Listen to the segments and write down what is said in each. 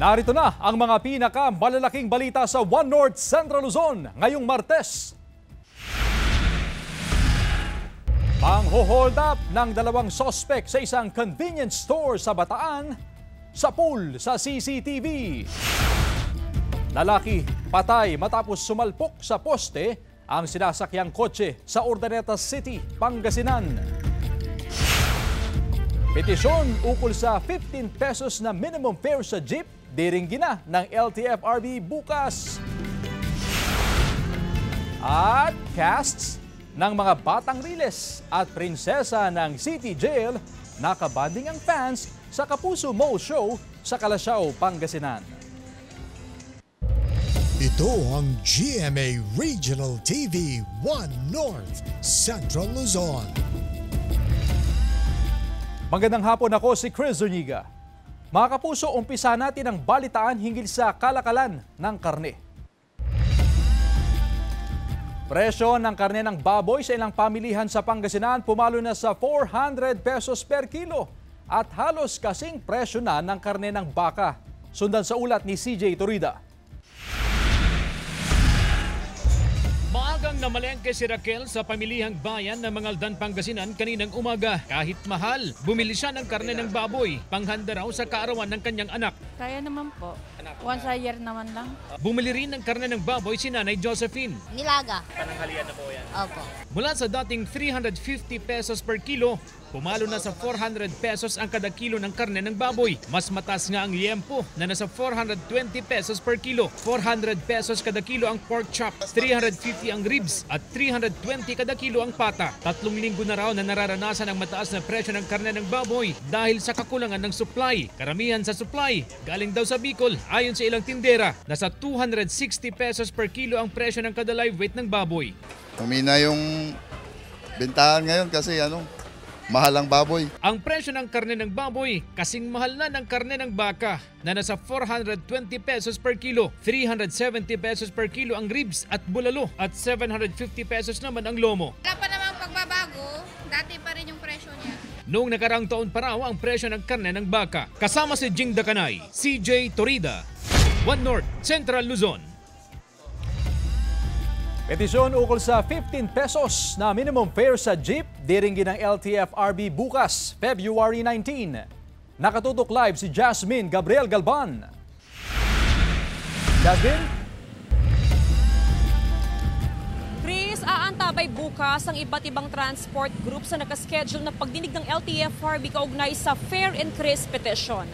Narito na ang mga pinakamalalaking balita sa One North Central Luzon ngayong Martes. Pang-hold up ng dalawang sospek sa isang convenience store sa Bataan, sa pool sa CCTV. Lalaki patay matapos sumalpok sa poste ang sinasakyang kotse sa Urdaneta City, Pangasinan. Petisyon ukol sa 15 pesos na minimum fare sa jeep, diringgin na ng LTFRB bukas. At casts ng mga batang riles at prinsesa ng City Jail, nakabanding ang fans sa Kapuso Mall Show sa Calasiao, Pangasinan. Ito ang GMA Regional TV 1 North Central Luzon. Magandang hapon, ako si Chris Zuniga. Mga kapuso, umpisa natin ang balitaan hinggil sa kalakalan ng karne. Presyo ng karne ng baboy sa ilang pamilihan sa Pangasinan pumalo na sa 400 pesos per kilo at halos kasing presyo na ng karne ng baka. Sundan sa ulat ni CJ Torida. Maagang namalengke si Raquel sa pamilihang bayan ng Mangaldan, Pangasinan kaninang umaga. Kahit mahal, bumili siya ng karne ng baboy, panghanda raw sa kaarawan ng kanyang anak. Kaya naman po. Once a year naman lang. Bumili rin ng karne ng baboy si Nanay Josephine. Nilaga. Pananghalian na po yan. Opo. Mula sa dating 350 pesos per kilo, pumalo na sa 400 pesos ang kada kilo ng karne ng baboy. Mas mataas nga ang liempo na nasa 420 pesos per kilo. 400 pesos kada kilo ang pork chop, 350 ang ribs at 320 kada kilo ang pata. 3 linggo na raw na nararanasan ang mataas na presyo ng karne ng baboy dahil sa kakulangan ng supply. Karamihan sa supply galing daw sa Bicol. Ayon sa ilang tindera, nasa 260 pesos per kilo ang presyo ng kada live weight ng baboy. Humina yung bentahan ngayon kasi mahal ang baboy. Ang presyo ng karne ng baboy kasing mahal na ng karne ng baka na nasa 420 pesos per kilo, 370 pesos per kilo ang ribs at bulalo at 750 pesos naman ang lomo. Wala pa namang pagbabago, dati pa rin yung presyo niya. Noong nakaraang taon pa raw ang presyo ng karne ng baka. Kasama si Jing Dakanay, CJ Torida, One North Central Luzon. Petisyon ukol sa 15 pesos na minimum fare sa jeep, diringgin ng LTFRB bukas, February 19. Nakatutok live si Jasmine Gabriel Galban. Jasmine? Chris, aantabay bukas ang iba't ibang transport groups na nakaschedule na pagdinig ng LTFRB kaugnay sa fare increase petition.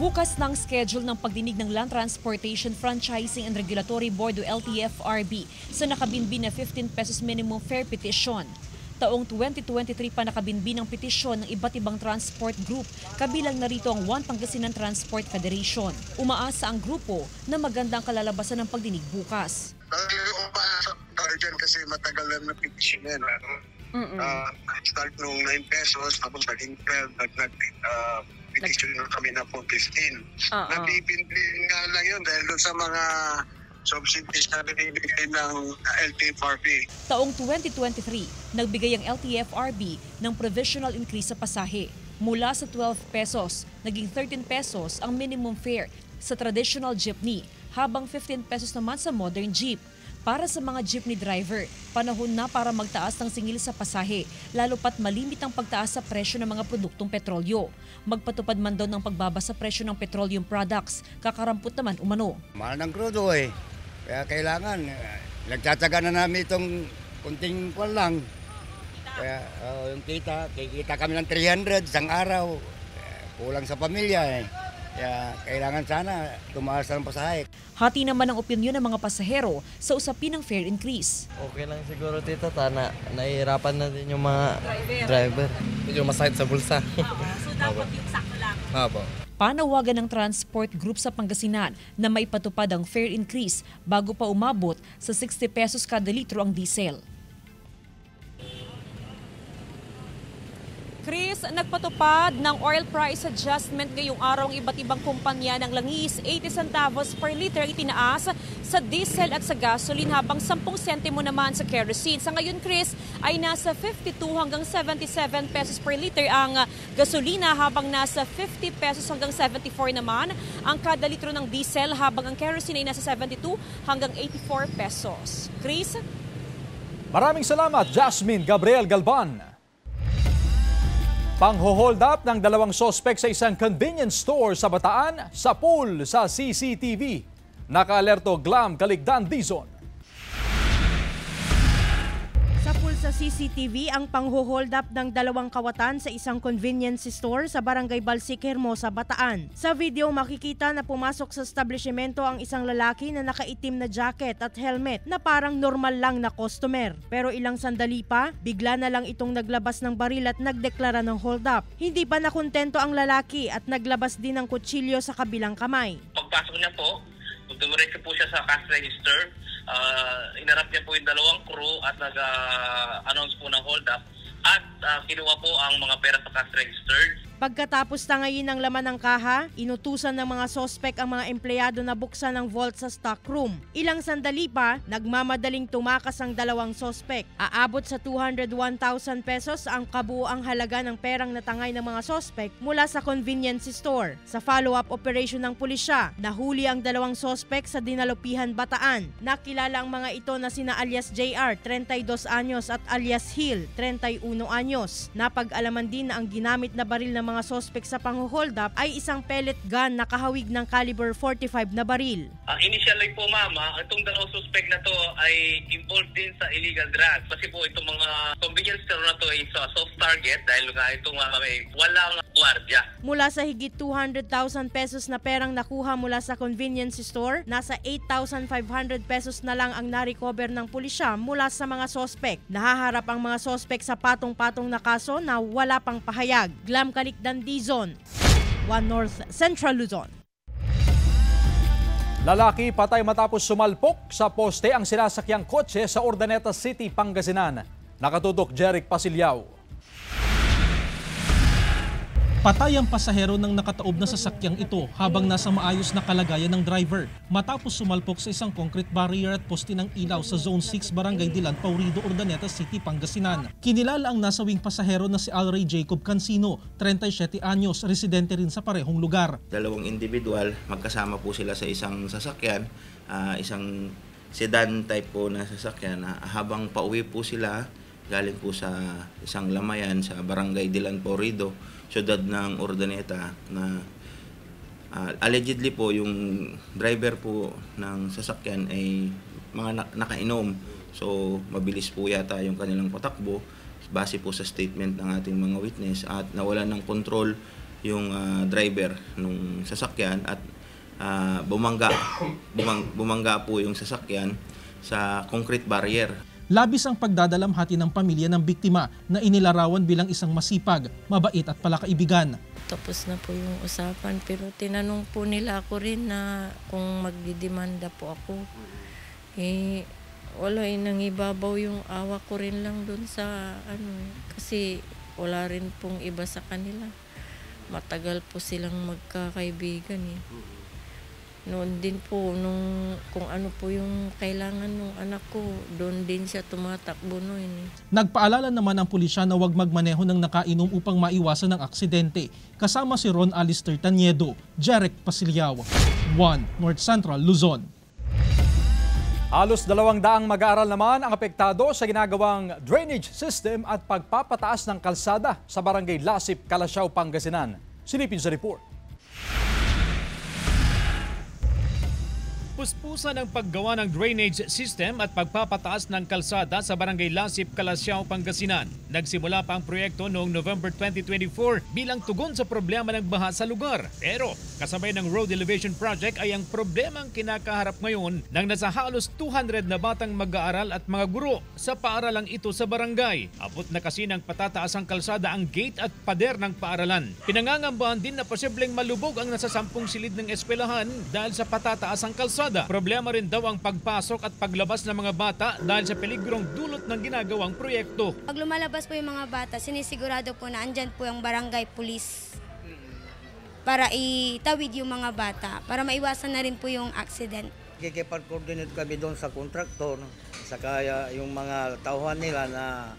Bukas ng schedule ng pagdinig ng Land Transportation Franchising and Regulatory Board o LTFRB sa nakabinbin na 15 pesos minimum fare petition. Taong 2023 pa nakabinbin ang petisyon ng iba't ibang transport group, kabilang na rito ang One Pangasinan Transport Federation. Umaasa ang grupo na magandang kalalabasan ng pagdinig bukas. Umaasa dyan kasi matagal na petisyon yan. Start nung 9 pesos, tapos naging 12, petition na kami na po 15. Nabibigyan nga lang yun dahil doon sa mga subsidies na binibigay ng LTFRB. Taong 2023, nagbigay ang LTFRB ng provisional increase sa pasahe. Mula sa 12 pesos, naging 13 pesos ang minimum fare sa traditional jeepney, habang 15 pesos naman sa modern jeep. Para sa mga jeepney driver, panahon na para magtaas ng singil sa pasahe, lalo pat malimit ang pagtaas sa presyo ng mga produktong petrolyo. Magpatupad man daw ng pagbaba sa presyo ng petroleum products, kakarampot naman umano. Mahal ng crudo kaya kailangan, nagtsatsaga na namin itong kunting kwan lang. Kaya yung kikita kami ng 300 isang araw, kulang sa pamilya Kaya kailangan sana tumaas ang pasahe. Hati naman ang opinyon ng mga pasahero sa usapin ng fare increase. Okay lang siguro tito, nahihirapan na din yung mga driver. Medyo masahit sa bulsa. So dapat yung sakto lang? Opo. Panawagan ng transport group sa Pangasinan na may patupad ang fare increase bago pa umabot sa 60 pesos kada litro ang diesel. Chris, Petros, nagpatupad ng oil price adjustment ngayong araw ang iba't ibang kumpanya ng langis. 80 centavos per liter itinaas sa diesel at sa gasoline habang 10 sentimo naman sa kerosene. Sa ngayon, Chris, ay nasa 52 hanggang 77 pesos per liter ang gasolina habang nasa 50 pesos hanggang 74 naman ang kada litro ng diesel habang ang kerosene ay nasa 72 hanggang 84 pesos. Chris? Maraming salamat, Jasmine Gabriel Galban. Pang-hold up ng 2 sospek sa isang convenience store sa Bataan, sa pool sa CCTV. Naka-alerto Glam Caligdan Dizon. Sa pool sa CCTV ang pang-hold up ng 2 kawatan sa isang convenience store sa Barangay Balsik, Hermosa, Bataan. Sa video makikita na pumasok sa establishmento ang isang lalaki na nakaitim na jacket at helmet na parang normal lang na customer. Pero ilang sandali pa, bigla na lang itong naglabas ng baril at nagdeklara ng hold up. Hindi pa nakontento ang lalaki at naglabas din ng kutsilyo sa kabilang kamay. Pagpasok niya po, dumiretso po siya sa cash register. Hinarap niya po yung 2 crew at nag-announce po ng hold up at kinuha po ang mga pera sa cash register. Pagkatapos tangayin ng laman ng kaha, inutusan ng mga sospek ang mga empleyado na buksan ng vault sa stock room. Ilang sandali pa, nagmamadaling tumakas ang 2 sospek. Aabot sa 201,000 pesos ang kabuuang halaga ng perang natangay ng mga sospek mula sa convenience store. Sa follow-up operation ng pulisya, nahuli ang 2 sospek sa Dinalupihan, Bataan. Nakilala ang mga ito na sina alias JR, 32 anyos at alias Hill, 31 anyos. Napag-alaman din na ang ginamit na baril ng mga sospek sa pang-hold up ay isang pellet gun na kahawig ng caliber 45 na baril. Initially po mama, itong 2 suspect na to ay involved din sa illegal drugs. Kasi po itong mga convenience store na to ay soft target dahil nga itong may walang gwardiya. Mula sa higit 200,000 pesos na perang nakuha mula sa convenience store, nasa 8,500 pesos na lang ang na-recover ng pulisya mula sa mga sospek. Nahaharap ang mga sospek sa patong-patong na kaso na wala pang pahayag. Glam Caligdan Dizon, 1 North Central Luzon. Lalaki patay matapos sumalpok sa poste ang sinasakyang kotse sa Urdaneta City, Pangasinan. Nakatutok Jeric Pasilyao. Patay ang pasahero ng nakataob na sasakyang ito habang nasa maayos na kalagayan ng driver matapos sumalpok sa isang concrete barrier at poste ng ilaw sa Zone 6 Barangay Dilan, Paurido, Urdaneta City, Pangasinan. Kinilala ang nasawing pasahero na si Alray Jacob Cancino, 37 anyos, residente rin sa parehong lugar. 2 individual, magkasama po sila sa isang sasakyan, isang sedan type po na sasakyan. Habang pauwi po sila, galing po sa isang lamayan sa Barangay Dilan, Paurido, siyudad ng Urdaneta na allegedly po yung driver po ng sasakyan ay mga nakainom. So mabilis po yata yung kanilang patakbo base po sa statement ng ating mga witness at nawalan ng control yung driver ng sasakyan at bumangga po yung sasakyan sa concrete barrier. Labis ang pagdadalamhati ng pamilya ng biktima na inilarawan bilang isang masipag, mabait at palakaibigan. Tapos na po yung usapan pero tinanong po nila ako rin na kung magdidemanda po ako. Wala nangibabaw yung awa ko rin lang doon sa kasi wala rin pong iba sa kanila. Matagal po silang magkakaibigan Noon din po, kung ano po yung kailangan ng anak ko, doon din siya tumatakbo noon. Nagpaalala naman ang pulisya na huwag magmaneho ng nakainom upang maiwasan ng aksidente. Kasama si Ron Alister Taniedo, Jeric Pasilyao, 1 North Central Luzon. Halos 200 mag-aaral naman ang apektado sa ginagawang drainage system at pagpapataas ng kalsada sa Barangay Lasip, Calasiao, Pangasinan. Silipin sa report. Puspusan ang paggawa ng drainage system at pagpapataas ng kalsada sa Barangay Lasip, Calasiao, Pangasinan. Nagsimula pa ang proyekto noong November 2024 bilang tugon sa problema ng baha sa lugar. Pero Kasabay ng road elevation project ay ang problemang kinakaharap ngayon ng nasa halos 200 na batang mag-aaral at mga guro sa paaralang ito sa barangay. Abot na kasi ng patataas ang kalsada ang gate at pader ng paaralan. Pinangangambahan din na posibleng malubog ang nasa 10 silid ng eskwelahan dahil sa patataas ang kalsada. Problema rin daw ang pagpasok at paglabas ng mga bata dahil sa peligrong dulot ng ginagawang proyekto. Pag lumalabas po yung mga bata, sinisigurado po na andyan po yung barangay police para itawid yung mga bata, para maiwasan na rin po yung accident. Kikipag-coordinate kami doon sa kontraktor, saka yung mga tauhan nila na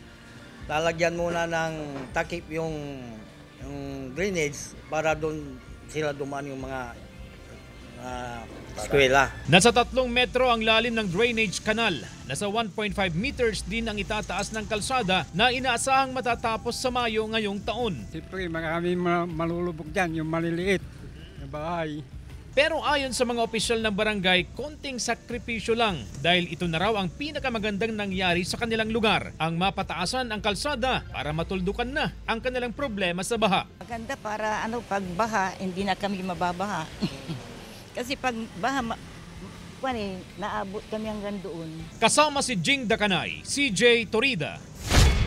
lalagyan muna ng takip yung drainage para doon sila dumaan yung mga eskwela. Nasa 3 metro ang lalim ng drainage canal. Nasa 1.5 meters din ang itataas ng kalsada na inaasahang matatapos sa Mayo ngayong taon. Siyempre, marami malulubog dyan, yung maliliit na bahay. Pero ayon sa mga opisyal ng barangay, konting sakripisyo lang dahil ito na raw ang pinakamagandang nangyari sa kanilang lugar. Ang mapataasan ang kalsada para matuldukan na ang kanilang problema sa baha. Maganda para pag baha, hindi na kami mababaha. Kasi pag baha, naabot kami hanggang doon. Kasama si Jing Dakanay, CJ Torida,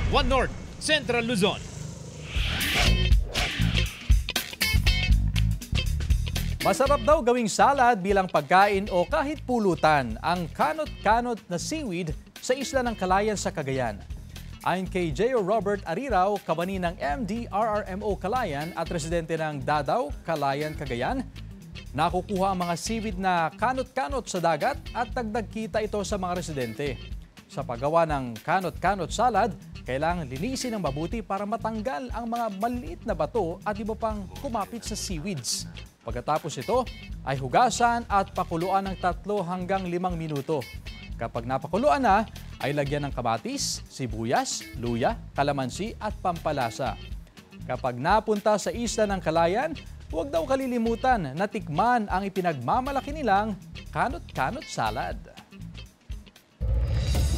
One North, Central Luzon. Masarap daw gawing salad bilang pagkain o kahit pulutan ang kanot-kanot na seaweed sa isla ng Calayan sa Cagayan. Ayon kay J.O. Robert Ariraw, kabani ng MDRRMO Calayan at residente ng Dadaw, Calayan, Cagayan, nakukuha ang mga seaweed na kanot-kanot sa dagat at dagdag kita ito sa mga residente. Sa paggawa ng kanot-kanot salad, kailangan linisin ng mabuti para matanggal ang mga maliit na bato at iba pang kumapit sa seaweeds. Pagkatapos ito ay hugasan at pakuluan ng 3 hanggang 5 minuto. Kapag napakuluan na, ay lagyan ng kamatis, sibuyas, luya, kalamansi at pampalasa. Kapag napunta sa isla ng Calayan, huwag daw kalilimutan na tikman ang ipinagmamalaki nilang kanot-kanot salad.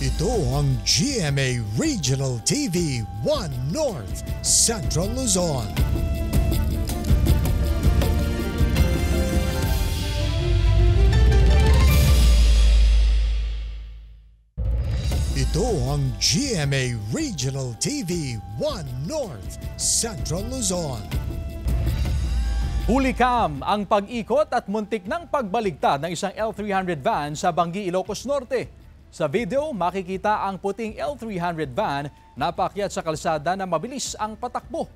Ito ang GMA Regional TV 1 North, Central Luzon. Ito ang GMA Regional TV 1 North, Central Luzon. Hulikam ang pag-ikot at muntik ng pagbaligtad ng isang L300 van sa Banggi, Ilocos Norte. Sa video, makikita ang puting L300 van na paakyat sa kalsada na mabilis ang patakbo.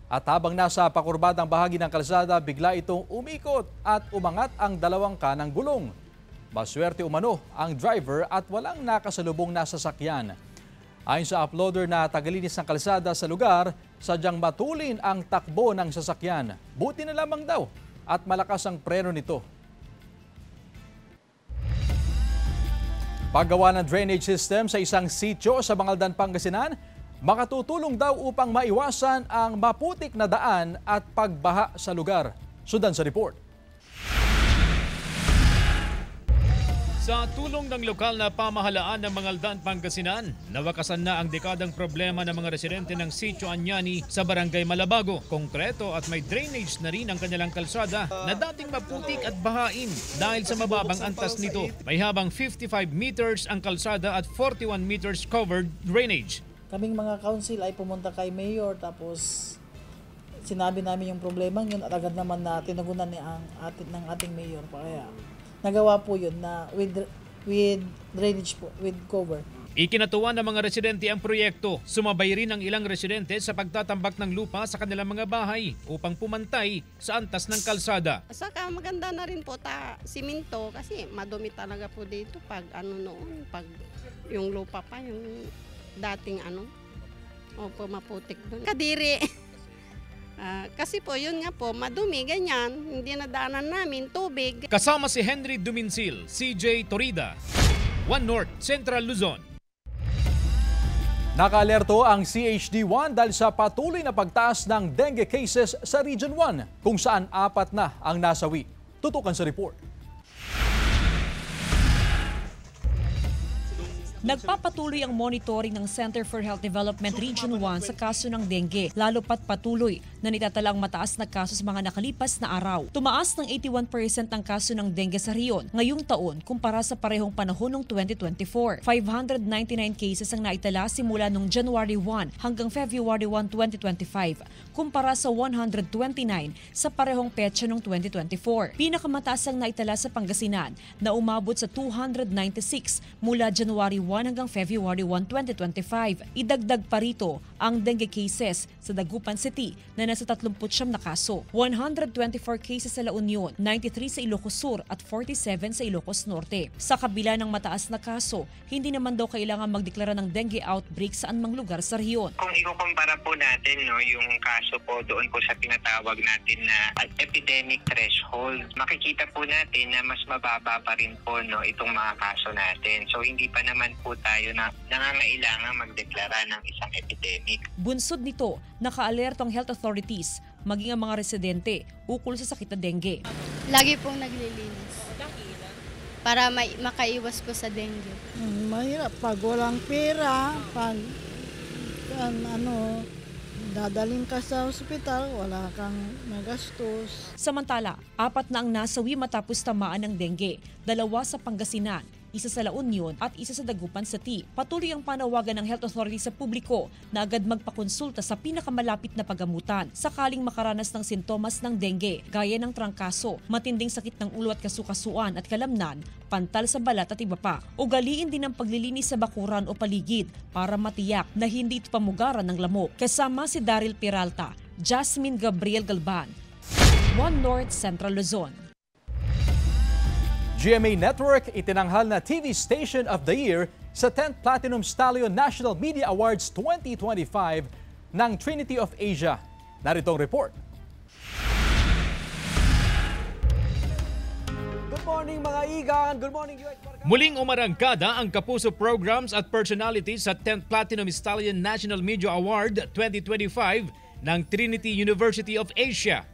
At habang nasa pakurbadang bahagi ng kalsada, bigla itong umikot at umangat ang 2 kanang gulong. Maswerte umano ang driver at walang nakasalubong na sasakyan. Ayon sa uploader na tagalinis ng kalsada sa lugar, sadyang matulin ang takbo ng sasakyan. Buti na lamang daw at malakas ang preno nito. Paggawa ng drainage system sa isang sitio sa Bangaldan, Pangasinan, makatutulong daw upang maiwasan ang maputik na daan at pagbaha sa lugar. Sundan sa report. Sa tulong ng lokal na pamahalaan ng Bangaldan, Pangasinan, nawakasan na ang dekadang problema ng mga residente ng Sitio Anyani sa Barangay Malabago. Konkreto at may drainage na rin ang kanilang kalsada na dating maputik at bahain dahil sa mababang antas nito. May habang 55 meters ang kalsada at 41 meters covered drainage. Kaming mga council ay pumunta kay Mayor tapos sinabi namin yung problema yun at agad naman na tinagunan ng ating Mayor. Kaya nagawa po yun na with drainage po, with cover. Ikinatuwa ng mga residente ang proyekto. Sumabay rin ang ilang residente sa pagtatambak ng lupa sa kanilang mga bahay upang pumantay sa antas ng kalsada. Saka maganda na rin po siminto kasi madumi talaga po dito pag pag yung lupa pa, yung dating maputik doon. Kadiri. Kasi po yun nga po, madumi, ganyan, hindi nadaanan namin, tubig. Kasama si Henry Duminsil, CJ Torida, One North, Central Luzon. Naka-alerto ang CHD1 dahil sa patuloy na pagtaas ng dengue cases sa Region 1, kung saan 4 na ang nasawi. Tutukan sa report. Nagpapatuloy ang monitoring ng Center for Health Development Region 1 sa kaso ng dengue, lalo pat patuloy na nitatalang mataas na kaso sa mga nakalipas na araw. Tumaas ng 81% ang kaso ng dengue sa rehiyon ngayong taon kumpara sa parehong panahon ng 2024. 599 cases ang naitala simula noong January 1 hanggang February 1, 2025 kumpara sa 129 sa parehong petsa noong 2024. Pinakamataas ang naitala sa Pangasinan na umabot sa 296 mula January 1 hanggang February 1, 2025. Idagdag pa rito ang dengue cases sa Dagupan City na nasa 39 na kaso. 124 cases sa La Union, 93 sa Ilocos Sur at 47 sa Ilocos Norte. Sa kabila ng mataas na kaso, hindi naman daw kailangan magdeklara ng dengue outbreak saan mang lugar sa rehiyon. Kung ikukumpara po natin yung kaso po doon po sa tinatawag natin na epidemic threshold, makikita po natin na mas mababa pa rin po itong mga kaso natin. So hindi pa naman po tayo na nangangailangan magdeklara ng isang epidemic. Bunsod nito, naka-alerto ang health authorities, maging ang mga residente, ukol sa sakit na dengue. Lagi pong naglilinis para makaiwas po sa dengue. Mahirap pag walang pera, pag dadalhin ka sa ospital, wala kang magastos. Samantala, 4 na ang nasawi matapos tamaan ng dengue, 2 sa Pangasinan, 1 sa La Union at 1 sa Dagupan City. Patuloy ang panawagan ng health authority sa publiko na agad magpakonsulta sa pinakamalapit na pagamutan sakaling makaranas ng sintomas ng dengue gaya ng trangkaso, matinding sakit ng ulo at kasukasuan at kalamnan, pantal sa balat at iba pa. Ugaliin din ang paglilinis sa bakuran o paligid para matiyak na hindi ito pamugaran ng lamok. Kasama si Daryl Peralta, Jasmine Gabriel Galban, One North Central Luzon. GMA Network itinanghal na TV Station of the Year sa 10th Platinum Stallion National Media Awards 2025 ng Trinity of Asia. Narito ang report. Good morning mga igan! Good morning US! Muling umarangkada ang Kapuso Programs at Personalities sa 10th Platinum Stallion National Media Award 2025 ng Trinity University of Asia.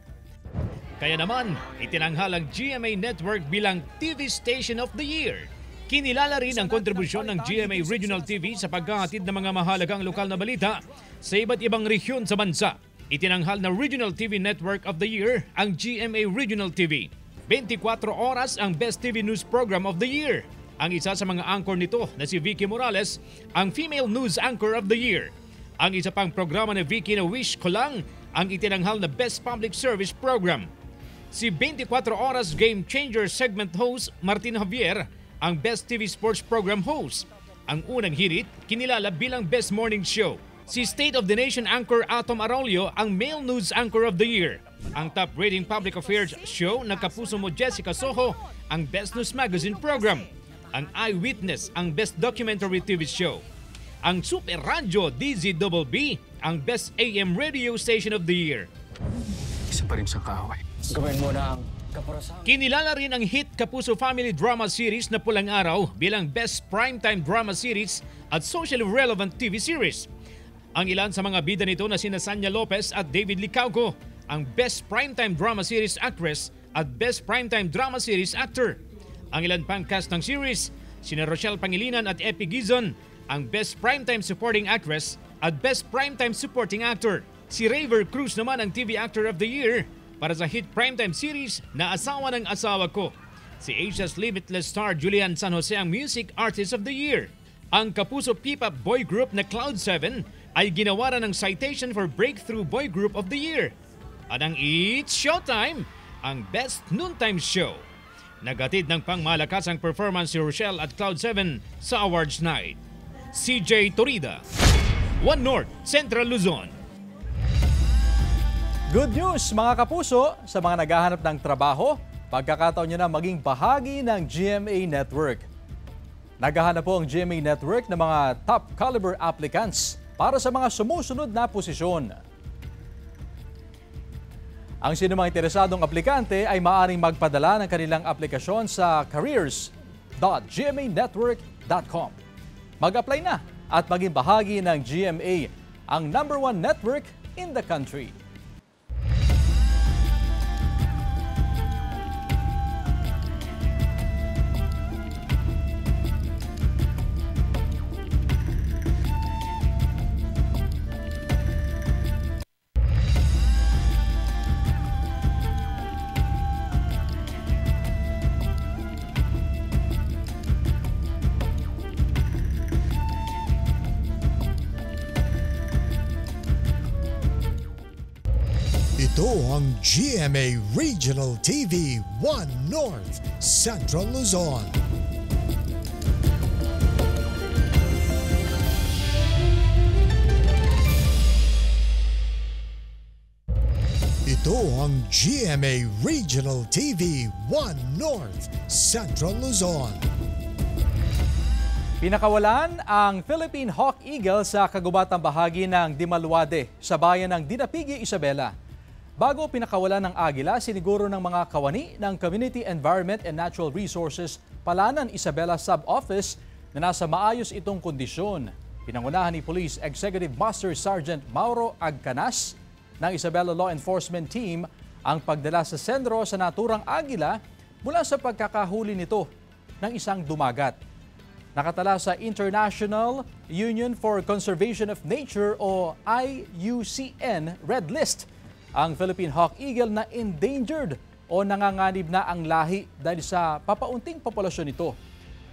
Kaya naman, itinanghal ang GMA Network bilang TV Station of the Year. Kinilala rin ang kontribusyon ng GMA Regional TV sa paghahatid ng mga mahalagang lokal na balita sa iba't ibang rehiyon sa bansa. Itinanghal na Regional TV Network of the Year ang GMA Regional TV. 24 oras ang Best TV News Program of the Year. Ang isa sa mga anchor nito na si Vicky Morales, ang Female News Anchor of the Year. Ang isa pang programa ni Vicky na Wish Ko Lang ang itinanghal na Best Public Service Program. Si 24 Oras Game Changer Segment Host Martin Javier ang Best TV Sports Program Host. Ang unang hirit, kinilala bilang Best Morning Show. Si State of the Nation Anchor Atom Arroyo ang Male News Anchor of the Year. Ang top rating public affairs show na Kapuso Mo Jessica Soho ang Best News Magazine Program. Ang Eyewitness ang Best Documentary TV Show. Ang Super Radio DZBB ang Best AM Radio Station of the Year. Isa pa rin sa kaaway. Gawin mo na ang kapurasan. Kinilala rin ang hit Kapuso Family Drama Series na Pulang Araw bilang Best Primetime Drama Series at Socially Relevant TV Series. Ang ilan sa mga bida nito na sina Sanya Lopez at David Licauco ang Best Primetime Drama Series Actress at Best Primetime Drama Series Actor. Ang ilan pang cast ng series, sina Rochelle Pangilinan at Epi Gizon ang Best Primetime Supporting Actress at Best Primetime Supporting Actor. Si Raver Cruz naman ang TV Actor of the Year para sa hit primetime series na Asawa ng Asawa Ko. Si Asia's Limitless star Julian San Jose ang Music Artist of the Year. Ang Kapuso P-pop boy group na Cloud7 ay ginawaran ng citation for Breakthrough Boy Group of the Year. At ang It's Showtime, ang Best Noontime Show. Nagatid ng pangmalakasang performance si Rochelle at Cloud7 sa awards night. CJ Torida, One North Central Luzon. Good news mga kapuso sa mga naghahanap ng trabaho, pagkakataon nyo na maging bahagi ng GMA Network. Naghahanap po ang GMA Network ng mga top caliber applicants para sa mga sumusunod na posisyon. Ang sinumang interesadong aplikante ay maaaring magpadala ng kanilang aplikasyon sa careers.gmanetwork.com. Mag-apply na at maging bahagi ng GMA, ang #1 network in the country. Ito ang GMA Regional TV 1 North Central Luzon. Ito ang GMA Regional TV 1 North Central Luzon. Pinakawalan ang Philippine Hawk Eagle sa kagubatang bahagi ng Dimaluade sa bayan ng Dinapigi, Isabela. Bago pinakawalan ng agila, siniguro ng mga kawani ng Community Environment and Natural Resources Palanan, Isabela Sub-Office na nasa maayos itong kondisyon. Pinangunahan ni Police Executive Master Sergeant Mauro Agcanas ng Isabela Law Enforcement Team ang pagdala sa sentro sa naturang agila mula sa pagkakahuli nito ng isang dumagat. Nakatala sa International Union for Conservation of Nature o IUCN Red List ang Philippine Hawk Eagle na endangered o nanganganib na ang lahi dahil sa papaunting populasyon nito.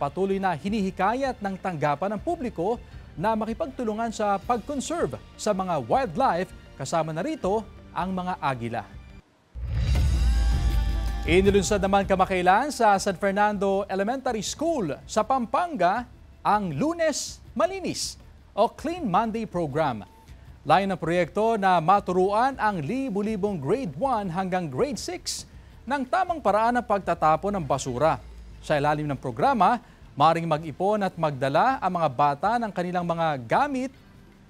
Patuloy na hinihikayat ng tanggapan ng publiko na makipagtulungan sa pag-conserve sa mga wildlife, kasama na rito ang mga agila. Inilunsad naman kamakailan sa San Fernando Elementary School sa Pampanga ang Lunes Malinis o Clean Monday Program. Layo ng proyekto na maturuan ang libu-libong grade 1 hanggang grade 6 ng tamang paraan ng pagtatapon ng basura. Sa ilalim ng programa, maaaring mag-ipon at magdala ang mga bata ng kanilang mga gamit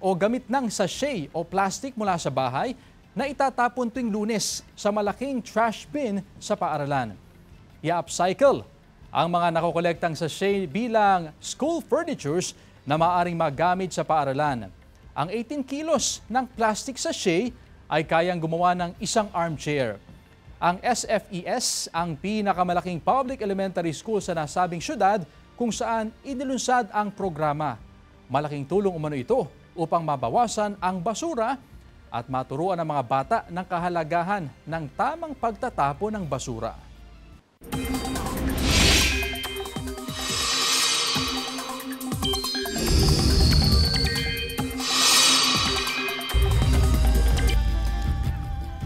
o gamit ng sachet o plastic mula sa bahay na itatapon tuwing Lunes sa malaking trash bin sa paaralan. I-upcycle ang mga nakokolektang sachet bilang school furnitures na maaaring magamit sa paaralan. Ang 18 kilos ng plastic sachet ay kayang gumawa ng isang armchair. Ang SFES ang pinakamalaking public elementary school sa nasabing syudad kung saan inilunsad ang programa. Malaking tulong umano ito upang mabawasan ang basura at maturuan ang mga bata ng kahalagahan ng tamang pagtatapon ng basura.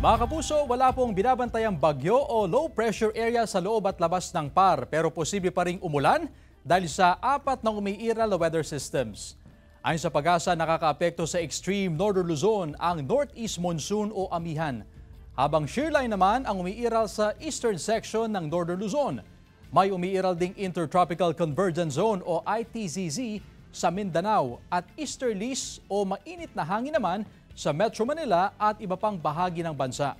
Mga kapuso, wala pong binabantayang bagyo o low pressure area sa loob at labas ng PAR pero posible pa ring umulan dahil sa 4 na umiiral na weather systems. Ayon sa Pag-asa, nakakaapekto sa extreme northern Luzon ang northeast monsoon o amihan. Habang shearline naman ang umiiral sa eastern section ng northern Luzon. May umiiral ding intertropical convergence zone o ITZZ sa Mindanao at easterlies o mainit na hangin naman sa Metro Manila at iba pang bahagi ng bansa.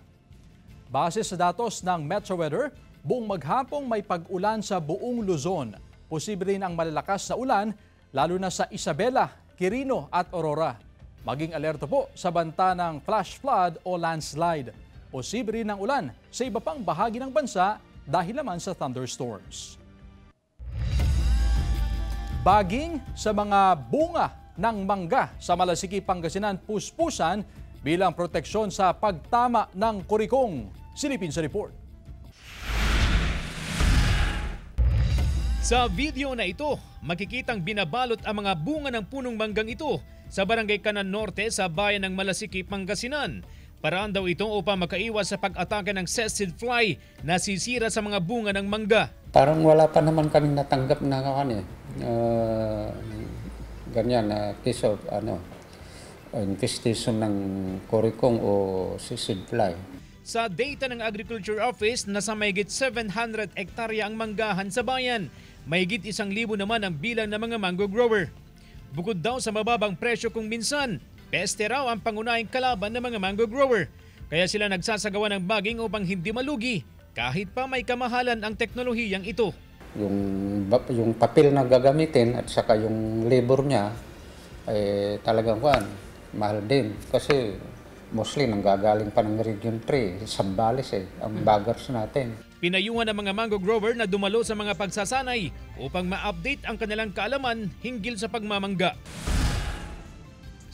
Base sa datos ng Metro Weather, buong maghapong may pag-ulan sa buong Luzon. Posible rin ang malalakas na ulan lalo na sa Isabela, Quirino at Aurora. Maging alerto po sa banta ng flash flood o landslide. Posible rin ang ulan sa iba pang bahagi ng bansa dahil naman sa thunderstorms. Baging sa mga bunga ng mangga sa Malasiki, Pangasinan, puspusan bilang proteksyon sa pagtama ng kurikong. Silipin sa report. Sa video na ito, makikitang binabalot ang mga bunga ng punong manggang ito sa Barangay Kanan Norte sa bayan ng Malasiki, Pangasinan. Paraan daw ito upang makaiwas sa pag-atake ng cessid fly na sisira sa mga bunga ng mangga. Parang wala pa naman kaming natanggap na ganyan na case of infestation ng kurikong o cessid fly. Sa data ng Agriculture Office, nasa mahigit 700 hektarya ang manggahan sa bayan. Mahigit 1,000 naman ang bilang ng mga mango grower. Bukod daw sa mababang presyo kung minsan, peste raw ang pangunahing kalaban ng mga mango grower. Kaya sila nagsasagawa ng bagging upang hindi malugi kahit pa may kamahalan ang teknolohiyang ito. Yung papel na gagamitin at saka yung labor niya ay talagang mahal din kasi mostly nanggagaling pa ng Region 3, Sambales ang baggers natin. Pinayuhan ng mga mango grower na dumalo sa mga pagsasanay upang ma-update ang kanilang kaalaman hinggil sa pagmamangga.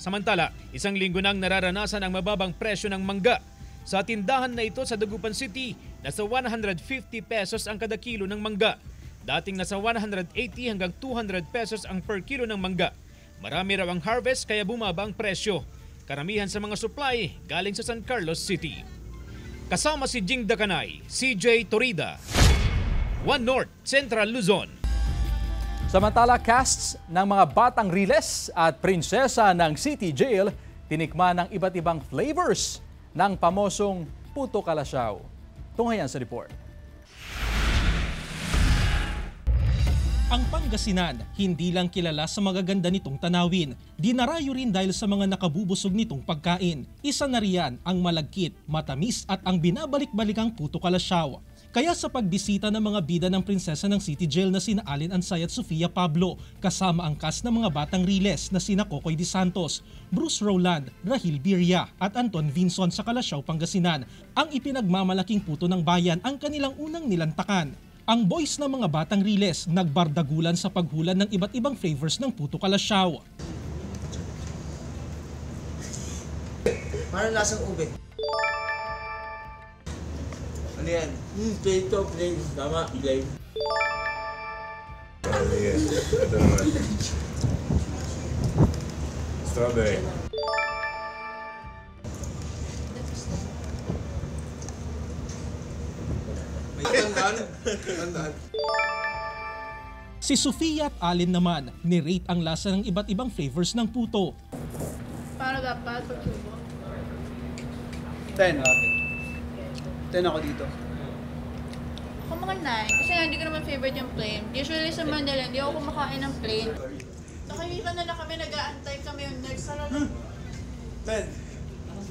Samantala, 1 linggo nang nararanasan ang mababang presyo ng mangga. Sa tindahan na ito sa Dagupan City, nasa 150 pesos ang kada kilo ng mangga. Dating nasa 180 hanggang 200 pesos ang per kilo ng mangga. Marami raw ang harvest kaya bumaba ang presyo. Karamihan sa mga supply galing sa San Carlos City. Kasama si Jing Dakanay, CJ Torida, One North, Central Luzon. Samantala, casts ng mga Batang Riles at Prinsesa ng City Jail tinikman ng iba't ibang flavors ng pamosong Puto Kalasyaw. Tunghayan sa report. Ang Pangasinan, hindi lang kilala sa magaganda nitong tanawin, dinarayo rin dahil sa mga nakabubusog nitong pagkain. Isa na riyan ang malagkit, matamis at ang binabalik-balikang Puto Kalasyaw. Kaya sa pagbisita ng mga bida ng prinsesa ng City Jail na sina Allen Ansay at Sofia Pablo, kasama ang cast ng mga Batang Riles na sina Kokoy De Santos, Bruce Rowland, Rahil Birria at Anton Vinson sa Kalasyaw, Pangasinan, ang ipinagmamalaking puto ng bayan ang kanilang unang nilantakan. Ang boys ng mga Batang Riles nagbardagulan sa paghulan ng iba't ibang flavors ng Puto Kalasyaw. Parang lasang ube. Ano yan? Plato, plain. Tama, ilay. Ano yan? Ito naman. Strawberry. Si Sofia at Allen naman, nirate ang lasa ng iba't ibang flavors ng puto. Para dapat pagsubo? 10. 10 ako dito. Ako mga 9, kasi hindi ko naman favorite yung plain. Usually sa Manila, hindi ako kumakain ng plain. Nakikita na kami, nag-aantay kami yung next. 10.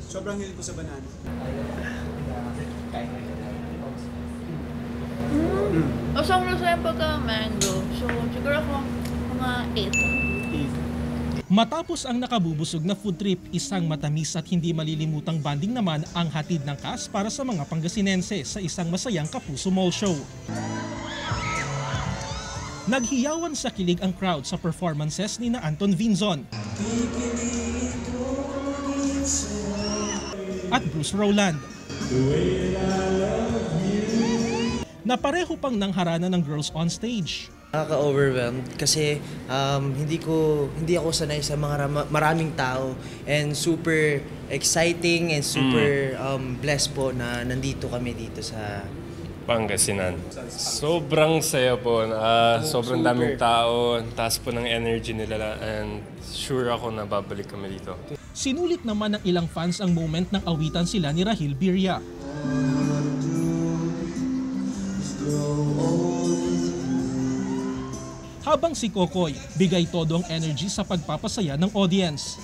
Sobrang hilig ko sa banana. Asang lusa yung pagka-mango. So, siguro ako mga 8. Matapos ang nakabubusog na food trip, isang matamis at hindi malilimutang banding naman ang hatid ng cast para sa mga Pangasinense sa isang masayang Kapuso Mall Show. Naghiyawan sa kilig ang crowd sa performances ni na Anton Vinson at Bruce Rowland, na pareho pang nangharana ng girls on stage. Nakaka-overwhelmed kasi hindi ako sanay sa mga maraming tao, and super exciting and super blessed po na nandito kami dito sa Pangasinan. Sobrang saya po. Sobrang daming tao, taas po ng energy nila, and sure ako na babalik kami dito. Sinulit naman ng ilang fans ang moment ng awitan sila ni Rahil Birria. Habang si Kokoy, bigay todo ang energy sa pagpapasaya ng audience.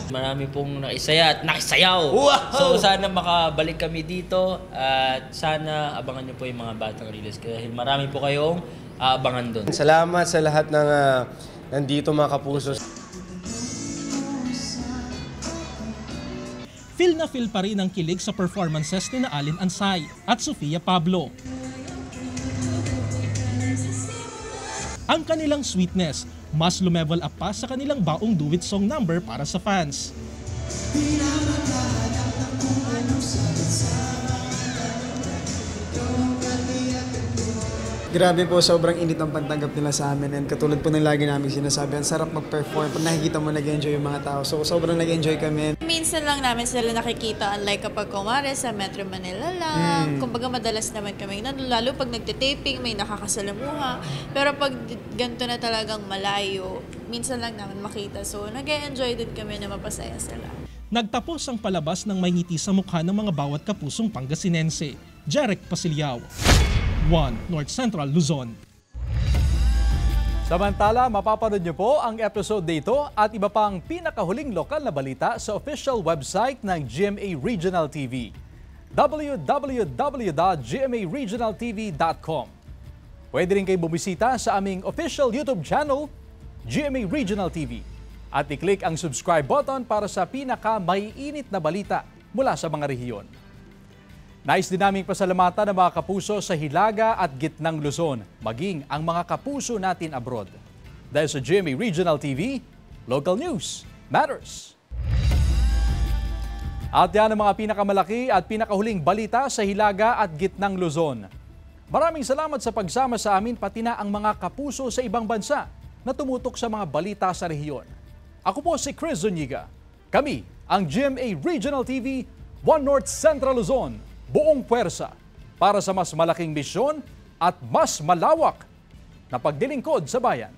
Marami pong nakisaya at nakisayaw. Wow! So sana makabalik kami dito at sana abangan niyo po yung mga Batang Riles dahil marami po kayong aabangan doon. Salamat sa lahat ng nandito mga kapuso. Feel na feel pa rin ang kilig sa performances ni na Allen Ansay at Sofia Pablo. Ang kanilang sweetness, mas lumevel up pa sa kanilang baong do-it song number para sa fans. Grabe po, sobrang init ang pagtanggap nila sa amin, and katulad po ng lagi namin sinasabi, ang sarap mag-perform. Pag nakikita mo, nag-enjoy yung mga tao. So sobrang nag-enjoy kami. Minsan lang namin sila nakikita, unlike kapag kumare sa Metro Manila lang. Kumbaga madalas naman kami, lalo pag nagtitaping, may nakakasalamuha. Pero pag ganito na talagang malayo, minsan lang namin makita. So nag-enjoy din kami na mapasaya sila. Nagtapos ang palabas ng may ngiti sa mukha ng mga bawat kapusong Pangasinense. Jarek Pasilyao, One North Central Luzon. Samantala, mapapanood niyo po ang episode dito at iba pang pinakahuling lokal na balita sa official website ng GMA Regional TV, www.gmaregionaltv.com. Pwede rin kayo bumisita sa aming official YouTube channel, GMA Regional TV, at i-click ang subscribe button para sa pinaka-maiinit na balita mula sa mga rehiyon. Nais din naming pasalamatan ng mga kapuso sa Hilaga at Gitnang Luzon, maging ang mga kapuso natin abroad. Dahil sa GMA Regional TV, local news matters. At yan ang mga pinakamalaki at pinakahuling balita sa Hilaga at Gitnang Luzon. Maraming salamat sa pagsama sa amin, pati na ang mga kapuso sa ibang bansa na tumutok sa mga balita sa rehiyon. Ako po si Chris Zuniga. Kami ang GMA Regional TV, One North Central Luzon, buong puwersa para sa mas malaking misyon at mas malawak na paglilingkod sa bayan.